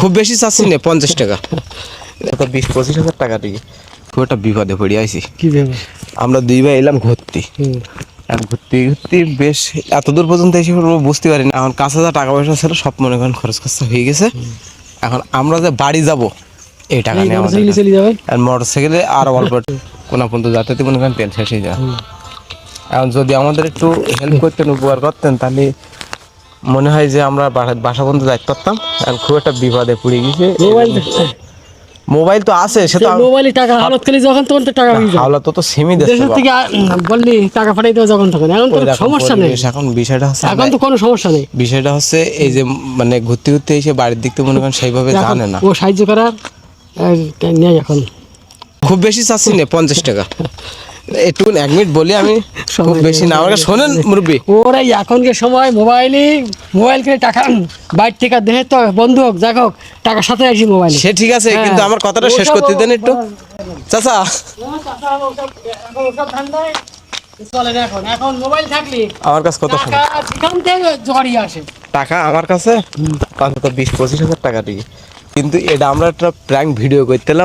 খুব বেশি চাচ্ছি না 50 টাকা, 20-25 হাজার টাকা দিয়ে খুব একটা বিপদে পড়ে আইছি। কি ব্যাপার? আমরা দুই ভাই এলাম ঘুরতে, আর ঘুরতে ঘুরতে বেশ এত দূর পর্যন্ত এসে বুঝতে পারি না। এখন কাছে যা টাকা পয়সা ছিল সব মনে করেন খরচ খরচা হয়ে গেছে। এখন আমরা যে বাড়ি যাব এই টাকা নিয়ে আমাদের কাছে। চলে যাবেন আর মোটরসাইকেলে আর অল্প কোনা পর্যন্ত যাতে মনে করেন তেল শেষ হয়ে যায়। এখন যদি আমাদের একটু হেল্প করতেন, উপকার করতেন, তাহলে মনে হয় যে আমরা বাসা পর্যন্ত যাইতে পারতাম। এখন খুব একটা বিপদে পড়ে গেছে। মোবাইল তো আছে, সে তো মোবাইলে টাকা হালত খেলে যখন তখন তো টাকা হয়ে যায়। হাওলা তো সিমই দেশের দিচ্ছে থেকে বললি টাকা পাঠাই দেওয়া যখন তখন, এখন তো সমস্যা নেই। এখন বিষয়টা হচ্ছে, এখন তো কোনো সমস্যা নেই। বিষয়টা হচ্ছে এই যে মানে ঘুরতে ঘুরতে এসে বাড়ির দিক থেকে মনে করেন সেইভাবে জানে না। ও সাহায্য করার নেই এখন। খুব বেশি চাচ্ছি না 50 টাকা, একটু 1 মিনিট বলি আমি, খুব বেশি না। আমাকে শোনেন মুরব্বী, ওরা এখনকার সময় মোবাইল কিনে টাকা বাইর থেকে দেখে তো বন্ধু হোক যাক হোক টাকার সাথে আসি মোবাইল। সে ঠিক আছে, কিন্তু আমার কথাটা শেষ করতে দেন একটু। চাচা এখন মোবাইল থাকলে আমার কাছে কত সময় যেখান থেকে জড়িয়ে আসে টাকা আমার কাছে অন্তত 20-25 হাজার টাকা দিয়ে, কিন্তু এটা আমরা একটা প্র্যাঙ্ক ভিডিও করতেলাম।